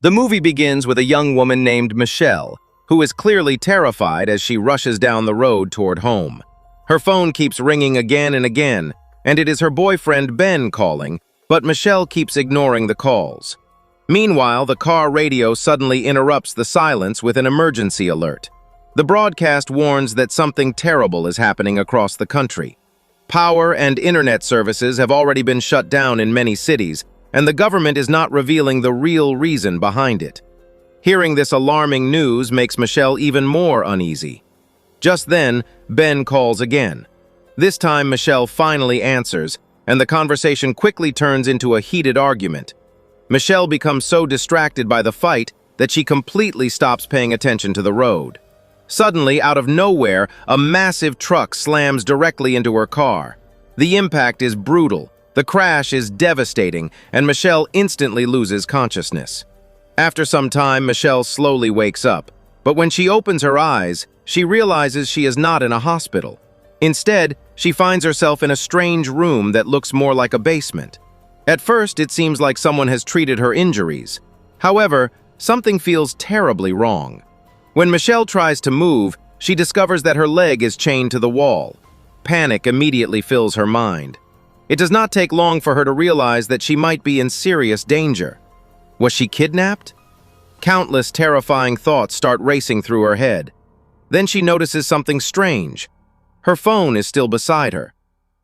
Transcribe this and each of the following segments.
The movie begins with a young woman named Michelle, who is clearly terrified as she rushes down the road toward home. Her phone keeps ringing again and again, and it is her boyfriend Ben calling, but Michelle keeps ignoring the calls. Meanwhile, the car radio suddenly interrupts the silence with an emergency alert. The broadcast warns that something terrible is happening across the country. Power and internet services have already been shut down in many cities, and the government is not revealing the real reason behind it. Hearing this alarming news makes Michelle even more uneasy. Just then, Ben calls again. This time, Michelle finally answers, and the conversation quickly turns into a heated argument. Michelle becomes so distracted by the fight that she completely stops paying attention to the road. Suddenly, out of nowhere, a massive truck slams directly into her car. The impact is brutal, the crash is devastating, and Michelle instantly loses consciousness. After some time, Michelle slowly wakes up, but when she opens her eyes, she realizes she is not in a hospital. Instead, she finds herself in a strange room that looks more like a basement. At first, it seems like someone has treated her injuries. However, something feels terribly wrong. When Michelle tries to move, she discovers that her leg is chained to the wall. Panic immediately fills her mind. It does not take long for her to realize that she might be in serious danger. Was she kidnapped? Countless terrifying thoughts start racing through her head. Then she notices something strange. Her phone is still beside her.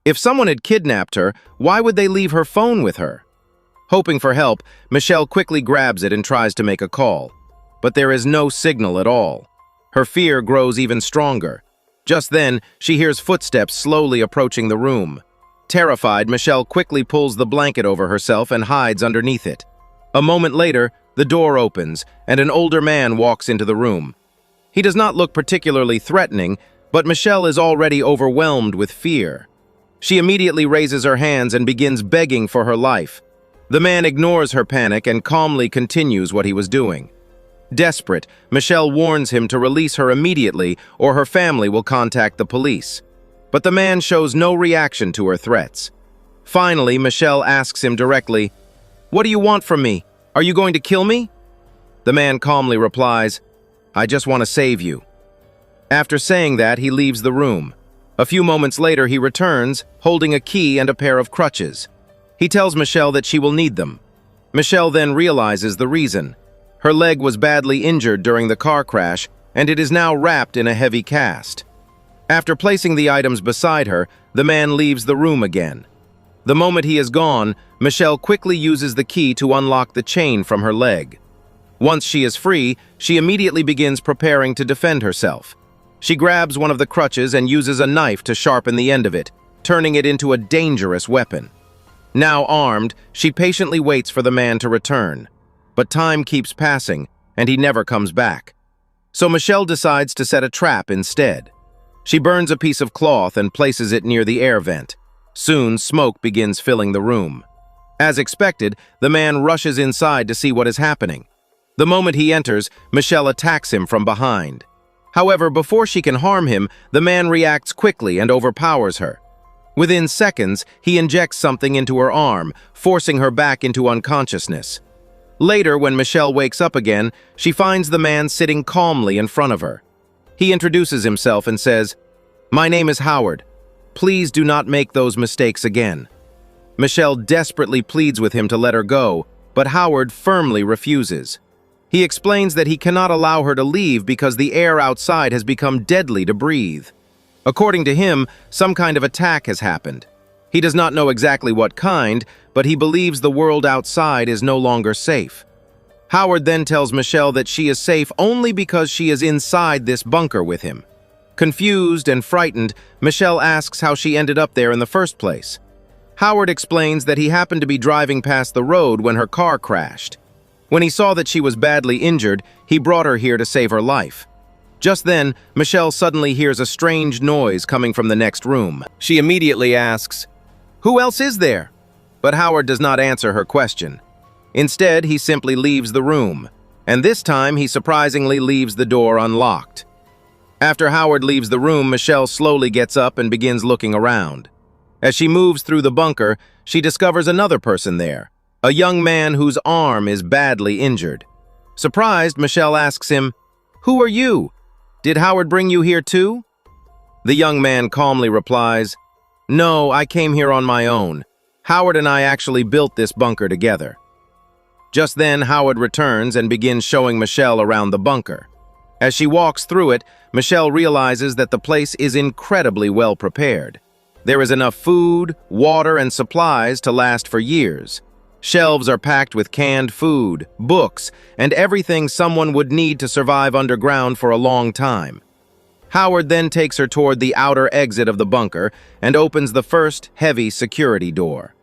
If someone had kidnapped her, why would they leave her phone with her? Hoping for help, Michelle quickly grabs it and tries to make a call. But there is no signal at all. Her fear grows even stronger. Just then, she hears footsteps slowly approaching the room. Terrified, Michelle quickly pulls the blanket over herself and hides underneath it. A moment later, the door opens, and an older man walks into the room. He does not look particularly threatening, but Michelle is already overwhelmed with fear. She immediately raises her hands and begins begging for her life. The man ignores her panic and calmly continues what he was doing. Desperate, Michelle warns him to release her immediately or her family will contact the police. But the man shows no reaction to her threats. Finally, Michelle asks him directly, "What do you want from me? Are you going to kill me?" The man calmly replies, "I just want to save you." After saying that, he leaves the room. A few moments later, he returns, holding a key and a pair of crutches. He tells Michelle that she will need them. Michelle then realizes the reason. Her leg was badly injured during the car crash, and it is now wrapped in a heavy cast. After placing the items beside her, the man leaves the room again. The moment he is gone, Michelle quickly uses the key to unlock the chain from her leg. Once she is free, she immediately begins preparing to defend herself. She grabs one of the crutches and uses a knife to sharpen the end of it, turning it into a dangerous weapon. Now armed, she patiently waits for the man to return. But time keeps passing, and he never comes back. So Michelle decides to set a trap instead. She burns a piece of cloth and places it near the air vent. Soon, smoke begins filling the room. As expected, the man rushes inside to see what is happening. The moment he enters, Michelle attacks him from behind. However, before she can harm him, the man reacts quickly and overpowers her. Within seconds, he injects something into her arm, forcing her back into unconsciousness. Later, when Michelle wakes up again, she finds the man sitting calmly in front of her. He introduces himself and says, "My name is Howard. Please do not make those mistakes again." Michelle desperately pleads with him to let her go, but Howard firmly refuses. He explains that he cannot allow her to leave because the air outside has become deadly to breathe. According to him, some kind of attack has happened. He does not know exactly what kind, but he believes the world outside is no longer safe. Howard then tells Michelle that she is safe only because she is inside this bunker with him. Confused and frightened, Michelle asks how she ended up there in the first place. Howard explains that he happened to be driving past the road when her car crashed. When he saw that she was badly injured, he brought her here to save her life. Just then, Michelle suddenly hears a strange noise coming from the next room. She immediately asks, "Who else is there?" But Howard does not answer her question. Instead, he simply leaves the room, and this time he surprisingly leaves the door unlocked. After Howard leaves the room, Michelle slowly gets up and begins looking around. As she moves through the bunker, she discovers another person there, a young man whose arm is badly injured. Surprised, Michelle asks him, "Who are you? Did Howard bring you here too?" The young man calmly replies, "No, I came here on my own. Howard and I actually built this bunker together." Just then, Howard returns and begins showing Michelle around the bunker. As she walks through it, Michelle realizes that the place is incredibly well prepared. There is enough food, water, and supplies to last for years. Shelves are packed with canned food, books, and everything someone would need to survive underground for a long time. Howard then takes her toward the outer exit of the bunker and opens the first heavy security door.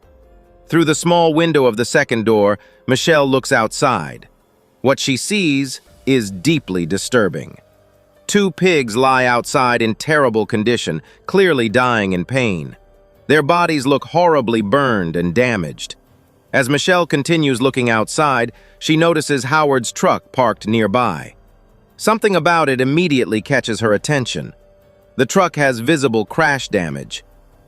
Through the small window of the second door, Michelle looks outside. What she sees is deeply disturbing. Two pigs lie outside in terrible condition, clearly dying in pain. Their bodies look horribly burned and damaged. As Michelle continues looking outside, she notices Howard's truck parked nearby. Something about it immediately catches her attention. The truck has visible crash damage.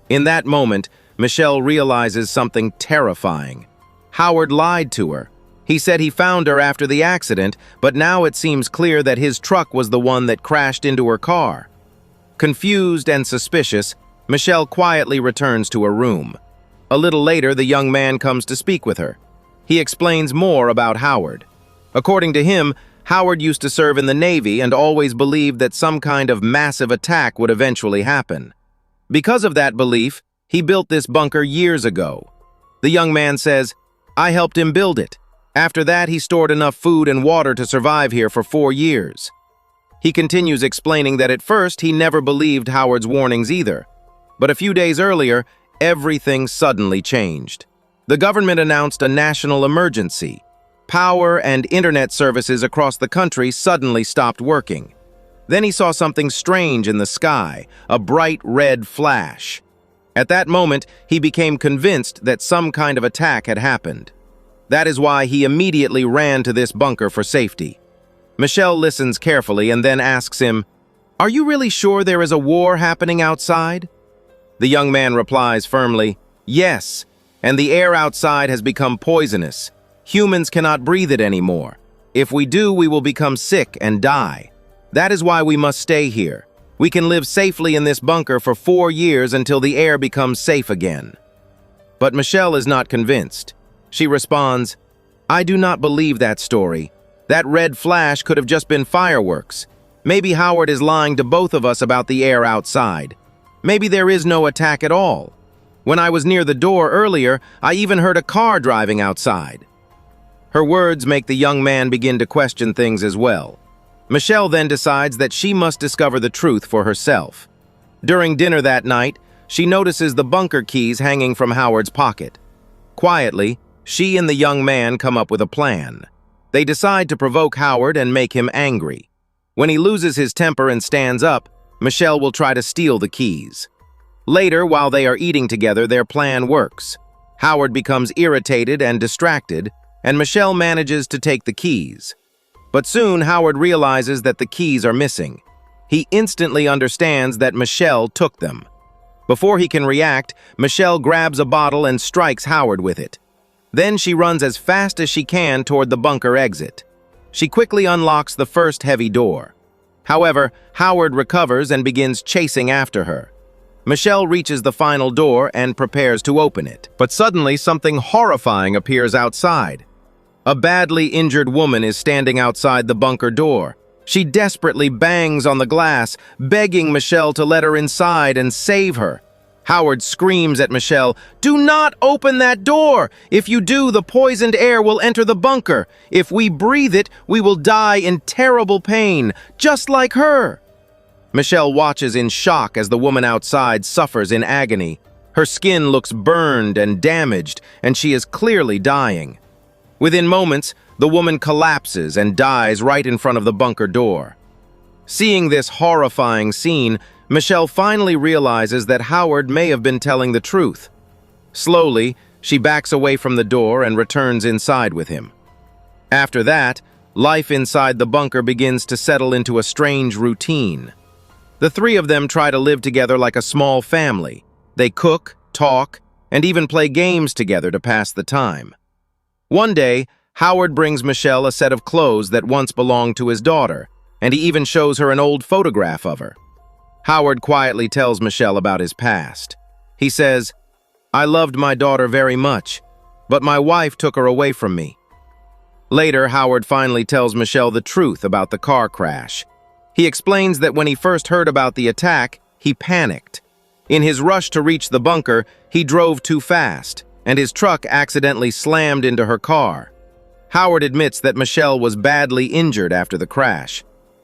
In that moment, Michelle realizes something terrifying. Howard lied to her. He said he found her after the accident, but now it seems clear that his truck was the one that crashed into her car. Confused and suspicious, Michelle quietly returns to her room. A little later, the young man comes to speak with her. He explains more about Howard. According to him, Howard used to serve in the Navy and always believed that some kind of massive attack would eventually happen. Because of that belief, he built this bunker years ago. The young man says, "I helped him build it. After that, he stored enough food and water to survive here for 4 years." He continues explaining that at first he never believed Howard's warnings either. But a few days earlier, everything suddenly changed. The government announced a national emergency. Power and internet services across the country suddenly stopped working. Then he saw something strange in the sky, a bright red flash. At that moment, he became convinced that some kind of attack had happened. That is why he immediately ran to this bunker for safety. Michelle listens carefully and then asks him, "Are you really sure there is a war happening outside?" The young man replies firmly, "Yes, and the air outside has become poisonous. Humans cannot breathe it anymore. If we do, we will become sick and die. That is why we must stay here. We can live safely in this bunker for 4 years until the air becomes safe again." But Michelle is not convinced. She responds, "I do not believe that story. That red flash could have just been fireworks. Maybe Howard is lying to both of us about the air outside. Maybe there is no attack at all. When I was near the door earlier, I even heard a car driving outside." Her words make the young man begin to question things as well. Michelle then decides that she must discover the truth for herself. During dinner that night, she notices the bunker keys hanging from Howard's pocket. Quietly, she and the young man come up with a plan. They decide to provoke Howard and make him angry. When he loses his temper and stands up, Michelle will try to steal the keys. Later, while they are eating together, their plan works. Howard becomes irritated and distracted, and Michelle manages to take the keys. But soon, Howard realizes that the keys are missing. He instantly understands that Michelle took them. Before he can react, Michelle grabs a bottle and strikes Howard with it. Then she runs as fast as she can toward the bunker exit. She quickly unlocks the first heavy door. However, Howard recovers and begins chasing after her. Michelle reaches the final door and prepares to open it. But suddenly, something horrifying appears outside. A badly injured woman is standing outside the bunker door. She desperately bangs on the glass, begging Michelle to let her inside and save her. Howard screams at Michelle, "Do not open that door! If you do, the poisoned air will enter the bunker. If we breathe it, we will die in terrible pain, just like her." Michelle watches in shock as the woman outside suffers in agony. Her skin looks burned and damaged, and she is clearly dying. Within moments, the woman collapses and dies right in front of the bunker door. Seeing this horrifying scene, Michelle finally realizes that Howard may have been telling the truth. Slowly, she backs away from the door and returns inside with him. After that, life inside the bunker begins to settle into a strange routine. The three of them try to live together like a small family. They cook, talk, and even play games together to pass the time. One day, Howard brings Michelle a set of clothes that once belonged to his daughter, and he even shows her an old photograph of her. Howard quietly tells Michelle about his past. He says, "I loved my daughter very much, but my wife took her away from me." Later, Howard finally tells Michelle the truth about the car crash. He explains that when he first heard about the attack, he panicked. In his rush to reach the bunker, he drove too fast, and his truck accidentally slammed into her car. Howard admits that Michelle was badly injured after the crash.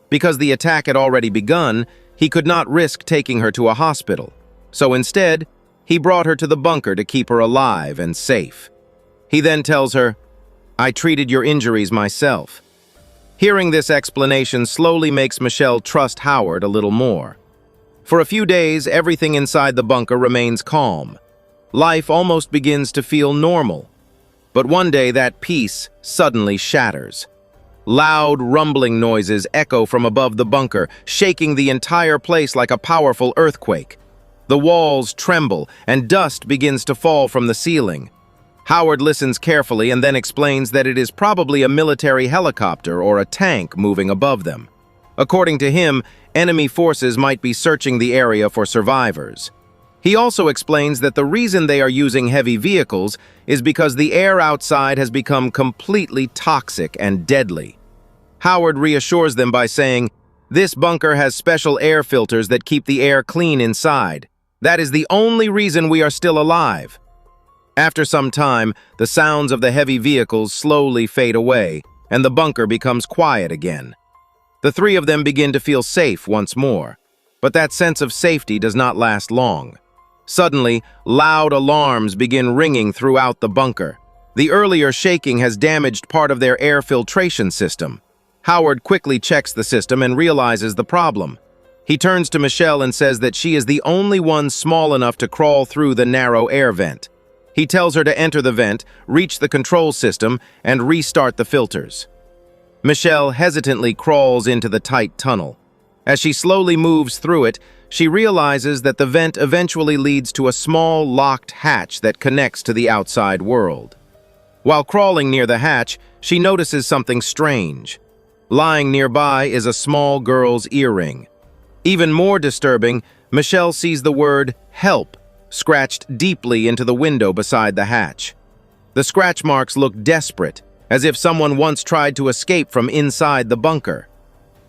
Because the attack had already begun, he could not risk taking her to a hospital. So instead, he brought her to the bunker to keep her alive and safe. He then tells her, "I treated your injuries myself." Hearing this explanation slowly makes Michelle trust Howard a little more. For a few days, everything inside the bunker remains calm. Life almost begins to feel normal. But one day that peace suddenly shatters. Loud, rumbling noises echo from above the bunker, shaking the entire place like a powerful earthquake. The walls tremble, and dust begins to fall from the ceiling. Howard listens carefully and then explains that it is probably a military helicopter or a tank moving above them. According to him, enemy forces might be searching the area for survivors. He also explains that the reason they are using heavy vehicles is because the air outside has become completely toxic and deadly. Howard reassures them by saying, "This bunker has special air filters that keep the air clean inside. That is the only reason we are still alive." After some time, the sounds of the heavy vehicles slowly fade away, and the bunker becomes quiet again. The three of them begin to feel safe once more. But that sense of safety does not last long. Suddenly, loud alarms begin ringing throughout the bunker. The earlier shaking has damaged part of their air filtration system. Howard quickly checks the system and realizes the problem. He turns to Michelle and says that she is the only one small enough to crawl through the narrow air vent. He tells her to enter the vent, reach the control system, and restart the filters. Michelle hesitantly crawls into the tight tunnel. As she slowly moves through it, she realizes that the vent eventually leads to a small, locked hatch that connects to the outside world. While crawling near the hatch, she notices something strange. Lying nearby is a small girl's earring. Even more disturbing, Michelle sees the word "help" scratched deeply into the window beside the hatch. The scratch marks look desperate, as if someone once tried to escape from inside the bunker.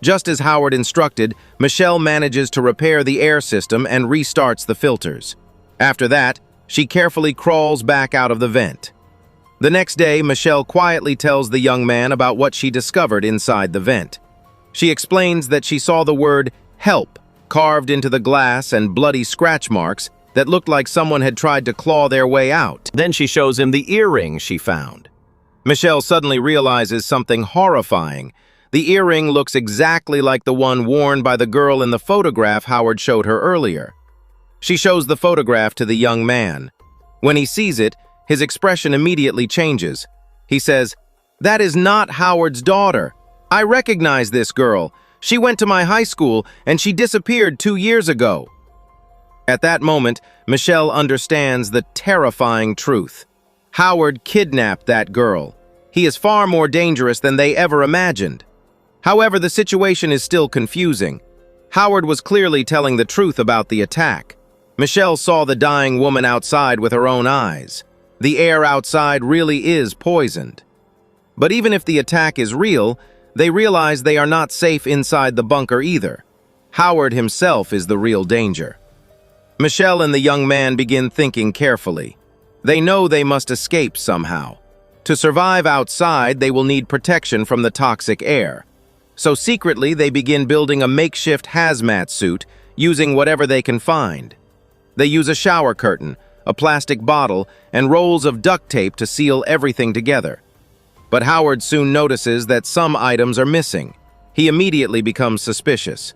Just as Howard instructed, Michelle manages to repair the air system and restarts the filters. After that, she carefully crawls back out of the vent. The next day, Michelle quietly tells the young man about what she discovered inside the vent. She explains that she saw the word "help" carved into the glass and bloody scratch marks that looked like someone had tried to claw their way out. Then she shows him the earring she found. Michelle suddenly realizes something horrifying. The earring looks exactly like the one worn by the girl in the photograph Howard showed her earlier. She shows the photograph to the young man. When he sees it, his expression immediately changes. He says, "That is not Howard's daughter. I recognize this girl. She went to my high school and she disappeared 2 years ago." At that moment, Michelle understands the terrifying truth. Howard kidnapped that girl. He is far more dangerous than they ever imagined. However, the situation is still confusing. Howard was clearly telling the truth about the attack. Michelle saw the dying woman outside with her own eyes. The air outside really is poisoned. But even if the attack is real, they realize they are not safe inside the bunker either. Howard himself is the real danger. Michelle and the young man begin thinking carefully. They know they must escape somehow. To survive outside, they will need protection from the toxic air. So secretly, they begin building a makeshift hazmat suit using whatever they can find. They use a shower curtain, a plastic bottle, and rolls of duct tape to seal everything together. But Howard soon notices that some items are missing. He immediately becomes suspicious.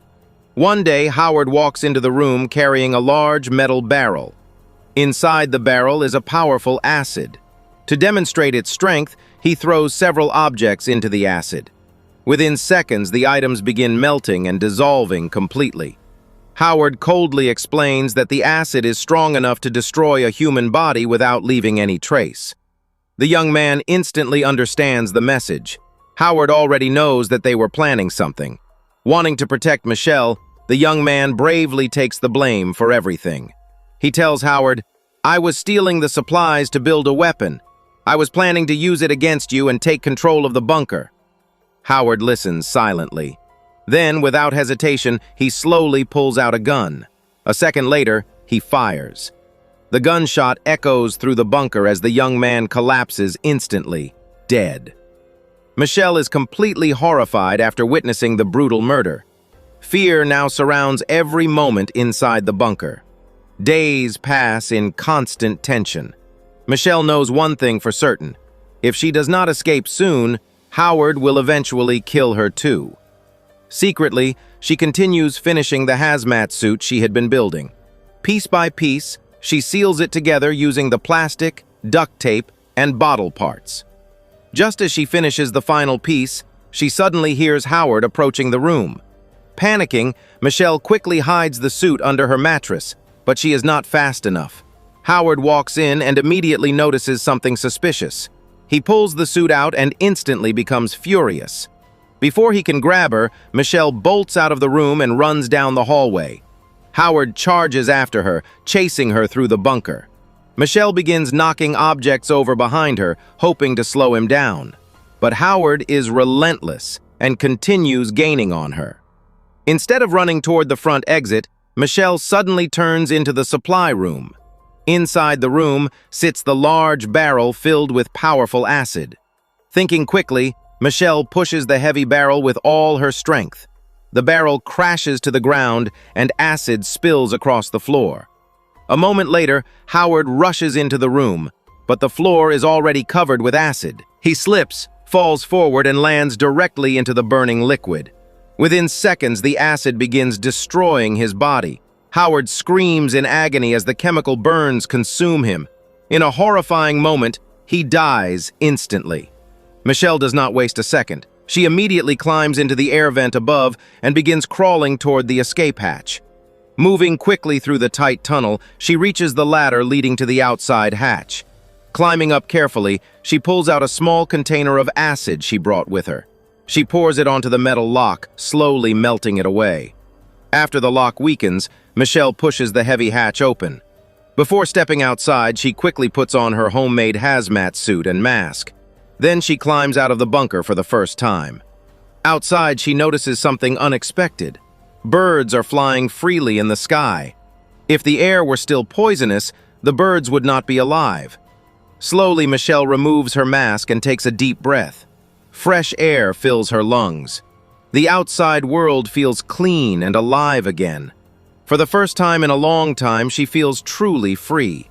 One day, Howard walks into the room carrying a large metal barrel. Inside the barrel is a powerful acid. To demonstrate its strength, he throws several objects into the acid. Within seconds, the items begin melting and dissolving completely. Howard coldly explains that the acid is strong enough to destroy a human body without leaving any trace. The young man instantly understands the message. Howard already knows that they were planning something. Wanting to protect Michelle, the young man bravely takes the blame for everything. He tells Howard, "I was stealing the supplies to build a weapon. I was planning to use it against you and take control of the bunker." Howard listens silently. Then, without hesitation, he slowly pulls out a gun. A second later, he fires. The gunshot echoes through the bunker as the young man collapses instantly, dead. Michelle is completely horrified after witnessing the brutal murder. Fear now surrounds every moment inside the bunker. Days pass in constant tension. Michelle knows one thing for certain. If she does not escape soon, Howard will eventually kill her too. Secretly, she continues finishing the hazmat suit she had been building. Piece by piece, she seals it together using the plastic, duct tape, and bottle parts. Just as she finishes the final piece, she suddenly hears Howard approaching the room. Panicking, Michelle quickly hides the suit under her mattress, but she is not fast enough. Howard walks in and immediately notices something suspicious. He pulls the suit out and instantly becomes furious. Before he can grab her, Michelle bolts out of the room and runs down the hallway. Howard charges after her, chasing her through the bunker. Michelle begins knocking objects over behind her, hoping to slow him down. But Howard is relentless and continues gaining on her. Instead of running toward the front exit, Michelle suddenly turns into the supply room. Inside the room sits the large barrel filled with powerful acid. Thinking quickly, Michelle pushes the heavy barrel with all her strength. The barrel crashes to the ground and acid spills across the floor. A moment later, Howard rushes into the room, but the floor is already covered with acid. He slips, falls forward, and lands directly into the burning liquid. Within seconds, the acid begins destroying his body. Howard screams in agony as the chemical burns consume him. In a horrifying moment, he dies instantly. Michelle does not waste a second. She immediately climbs into the air vent above and begins crawling toward the escape hatch. Moving quickly through the tight tunnel, she reaches the ladder leading to the outside hatch. Climbing up carefully, she pulls out a small container of acid she brought with her. She pours it onto the metal lock, slowly melting it away. After the lock weakens, Michelle pushes the heavy hatch open. Before stepping outside, she quickly puts on her homemade hazmat suit and mask. Then she climbs out of the bunker for the first time. Outside, she notices something unexpected. Birds are flying freely in the sky. If the air were still poisonous, the birds would not be alive. Slowly, Michelle removes her mask and takes a deep breath. Fresh air fills her lungs. The outside world feels clean and alive again. For the first time in a long time, she feels truly free.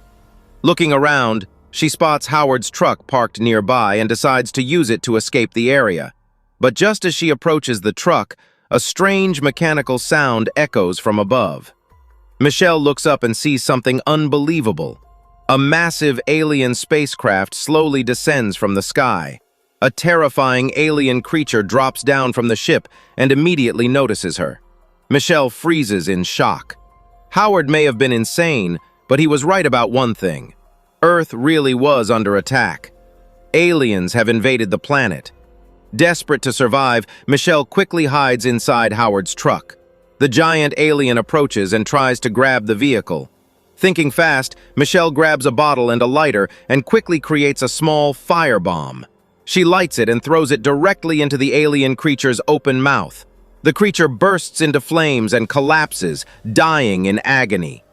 Looking around, she spots Howard's truck parked nearby and decides to use it to escape the area. But just as she approaches the truck, a strange mechanical sound echoes from above. Michelle looks up and sees something unbelievable. A massive alien spacecraft slowly descends from the sky. A terrifying alien creature drops down from the ship and immediately notices her. Michelle freezes in shock. Howard may have been insane, but he was right about one thing. Earth really was under attack. Aliens have invaded the planet. Desperate to survive, Michelle quickly hides inside Howard's truck. The giant alien approaches and tries to grab the vehicle. Thinking fast, Michelle grabs a bottle and a lighter and quickly creates a small firebomb. She lights it and throws it directly into the alien creature's open mouth. The creature bursts into flames and collapses, dying in agony.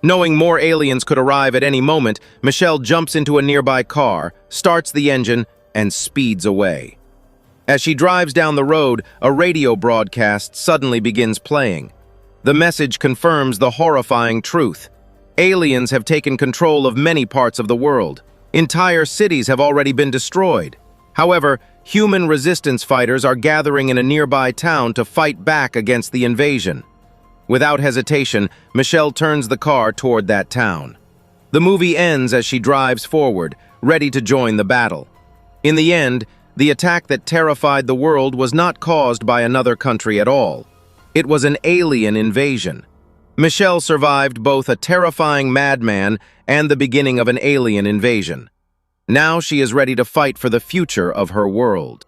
Knowing more aliens could arrive at any moment, Michelle jumps into a nearby car, starts the engine, and speeds away. As she drives down the road, a radio broadcast suddenly begins playing. The message confirms the horrifying truth. Aliens have taken control of many parts of the world. Entire cities have already been destroyed. However, human resistance fighters are gathering in a nearby town to fight back against the invasion. Without hesitation, Michelle turns the car toward that town. The movie ends as she drives forward, ready to join the battle. In the end, the attack that terrified the world was not caused by another country at all. It was an alien invasion. Michelle survived both a terrifying madman and the beginning of an alien invasion. Now she is ready to fight for the future of her world.